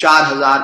4,000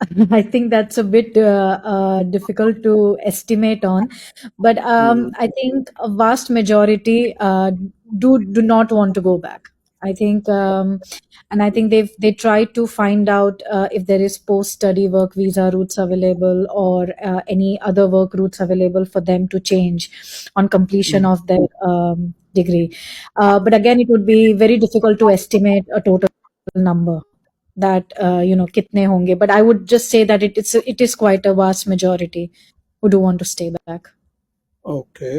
I think that's a bit difficult to estimate on, but I think a vast majority do not want to go back. I think, and I think they try to find out if there is post-study work visa routes available, or any other work routes available for them to change on completion of their degree. But again, it would be very difficult to estimate a total number that kitne honge, but I would just say that it is quite a vast majority who do want to stay back. Okay.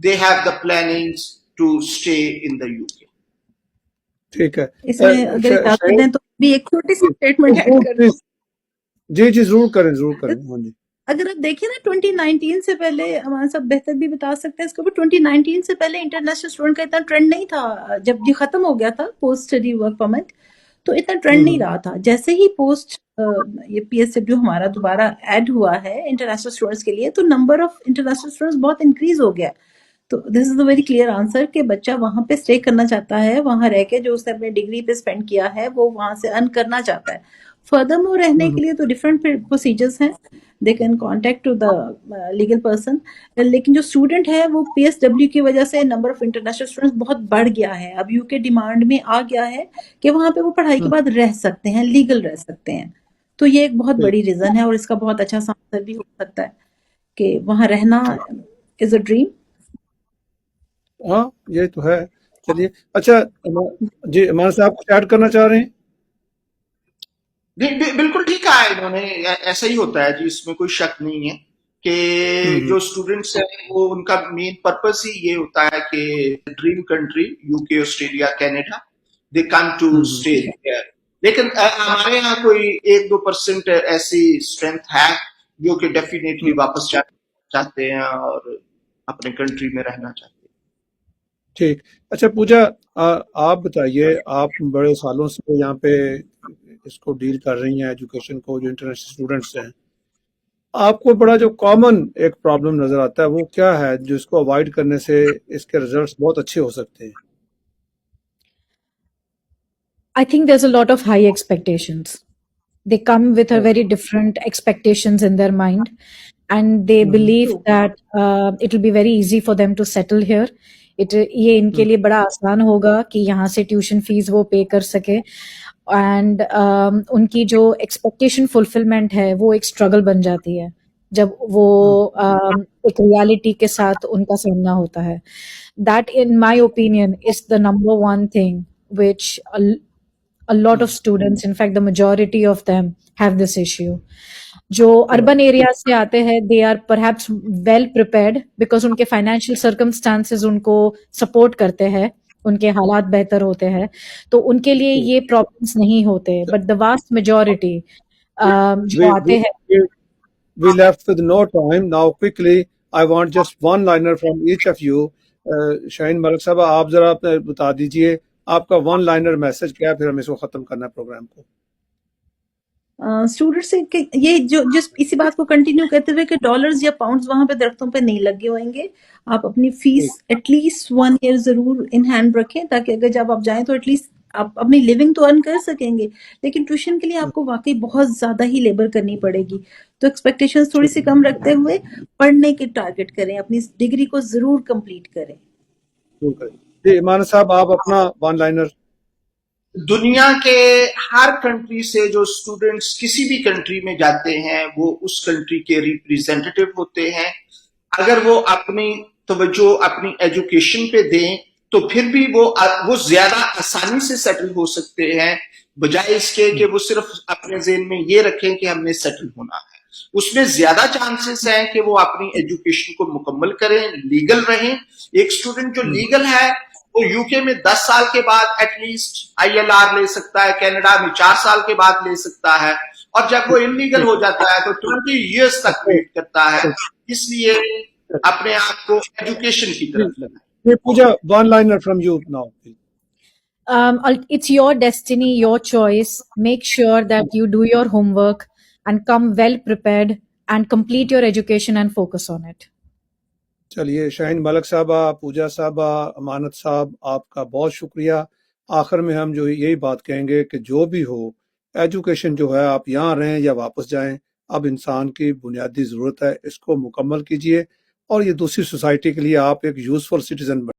they have the plannings to stay in the UK. ٹھیک ہے اس میں اگر اجازت شاہین دیں تو بھی ایک چھوٹی سی جی اسٹیٹمنٹ ایڈ ضرور کر دوں. پلیز جی جی ضرور کریں ہاں جی اگر آپ دیکھیں نا 2019 سے پہلے ہمارے سب بہتر بھی بتا سکتے ہیں اس کو بھی 2019 سے پہلے انٹرنیشنل اسٹوڈنٹ کا اتنا ٹرینڈ نہیں تھا. جب یہ ختم ہو گیا تھا پوسٹ اسٹڈی ورک پرمٹ تو اتنا ٹرینڈ نہیں رہا تھا. جیسے ہی پوسٹ یہ پی ایس ڈبلیو ہمارا دوبارہ ایڈ ہوا ہے انٹرنیشنل اسٹوڈنٹس کے لیے تو نمبر آف انٹرنیشنل اسٹوڈنٹس بہت انکریز ہو گیا. تو دس از اے ویری کلیئر آنسر کہ بچہ وہاں پہ اسٹے کرنا چاہتا ہے, وہاں رہ کے جو اس نے اپنے ڈگری پہ اسپینڈ کیا ہے وہ وہاں سے ارن کرنا چاہتا ہے. فردر مور رہنے کے لیے تو ڈفرینٹ پروسیجرز ہیں, they can contact to the legal person. لیکن جو اسٹوڈنٹ ہے وہ پی ایس ڈبلیو کی وجہ سے نمبر آف انٹرنیشنل اسٹوڈنٹس بہت بڑھ گیا ہے. اب یو کے ڈیمانڈ میں آ گیا ہے کہ وہاں پہ وہ پڑھائی کے بعد رہ سکتے ہیں, لیگل رہ سکتے ہیں. تو یہ ایک بہت بڑی ریزن ہے اور اس کا بہت اچھا سا آنسر بھی ہو سکتا ہے کہ وہاں رہنا از اے ڈریم. ہاں یہ تو ہے. چلیے اچھا جی امان صاحب کچھ ایڈ کرنا چاہ رہے ہیں؟ بالکل ٹھیک ہے انہوں نے, ایسا ہی ہوتا ہے جی, اس میں کوئی شک نہیں ہے کہ جو اسٹوڈنٹس ہیں وہ ان کا مین پرپس ہی یہ ہوتا ہے کہ dream country UK, Australia, Canada, they come to stay there. لیکن ہمارے یہاں کوئی 1-2% ایسی اسٹرینتھ ہے جو کہ ڈیفینیٹلی واپس چاہتے ہیں اور اپنے کنٹری میں رہنا چاہتے ہیں. ٹھیک. اچھا پوجا آپ بتائیے, آپ بڑے سالوں سے یہاں پہ اس کو ڈیل کر رہی ہیں ایجوکیشن کو, جو انٹرنیشنل اسٹوڈنٹس ہیں, آپ کو بڑا جو کامن ایک پرابلم نظر آتا ہے وہ کیا ہے جو اس کو اوائڈ کرنے سے اس کے ریزلٹس بہت اچھے ہو سکتے ہیں؟ I think there's a lot of high expectations. They come with a very different expectations in their mind, and they believe that it will be very easy for them to settle here. یہ ان کے لیے بڑا آسان ہوگا کہ یہاں سے tuition face وہ پے کر سکے, اینڈ ان کی جو ایکسپیکٹیشن فلفلمنٹ ہے وہ ایک اسٹرگل بن جاتی ہے جب وہ ایک ریالٹی کے ساتھ ان کا سامنا ہوتا ہے. That in my opinion is the number one thing which a lot of students, in fact the majority of them have this issue. جو اربن ایریاز سے آتے ہیں they are perhaps well prepared because ان کے financial circumstances ان کو support کرتے ہیں, ان کے حالات بہتر ہوتے ہیں, تو ان کے لیے یہ پرابلمس نہیں ہوتے. بٹ the vast majority جو آتے ہیں. We left with no time. Now quickly I want just one liner from each of you. شاہین ملک صاحب آپ ذرا بتا دیجئے آپ کا ون لائنر میسج کیا ہے, پھر ہم اس کو ختم کرنا ہے پروگرام کو. اسٹوڈنٹ سے یہ جو جس اسی بات کو کنٹینیو کرتے ہوئے کہ ڈالرز یا پاؤنڈز وہاں پہ درختوں پہ نہیں لگے ہوئیں گے. آپ اپنی فیس ایٹ لیسٹ 1 year ضرور ان ہینڈ رکھیں تاکہ اگر جب آپ جائیں تو ایٹ لیسٹ آپ اپنی لیونگ تو ارن کر سکیں گے, لیکن ٹیوشن کے لیے آپ کو واقعی بہت زیادہ ہی لیبر کرنی پڑے گی. تو ایکسپیکٹیشن تھوڑی سی کم رکھتے ہوئے پڑھنے کے ٹارگٹ کریں, اپنی ڈگری کو ضرور کمپلیٹ کریں. جی ایمان صاحب آپ اپنا ون لائنر. دنیا کے ہر کنٹری سے جو اسٹوڈنٹس کسی بھی کنٹری میں جاتے ہیں وہ اس کنٹری کے ریپریزنٹیٹیو ہوتے ہیں. اگر وہ اپنی توجہ اپنی ایجوکیشن پہ دیں تو پھر بھی وہ زیادہ آسانی سے سیٹل ہو سکتے ہیں, بجائے اس کے کہ وہ صرف اپنے ذہن میں یہ رکھیں کہ ہم نے سیٹل ہونا ہے. اس میں زیادہ چانسز ہیں کہ وہ اپنی ایجوکیشن کو مکمل کریں, لیگل رہیں. ایک اسٹوڈنٹ جو لیگل ہے وہ یو کے میں 10 سال کے بعد ایٹ لیسٹ ILR لے سکتا ہے, کینیڈا میں 4 سال کے بعد لے سکتا ہے, اور جب وہ انلیگل ہو جاتا ہے تو 20 years تک ویٹ کرتا ہے. اس لیے اپنے آپ کو ایجوکیشن کی طرف لگائیں. Pooja one liner from you now. It's your destiny, your choice. Make sure that you do your homework and come well prepared and complete your education and focus on it. چلیے شاہین ملک صاحبہ, پوجا صاحبہ, امانت صاحب, آپ کا بہت شکریہ. آخر میں ہم جو یہی بات کہیں گے کہ جو بھی ہو ایجوکیشن جو ہے آپ یہاں رہیں یا واپس جائیں, اب انسان کی بنیادی ضرورت ہے, اس کو مکمل کیجئے اور یہ دوسری سوسائٹی کے لیے آپ ایک یوزفل سٹیزن بنیں.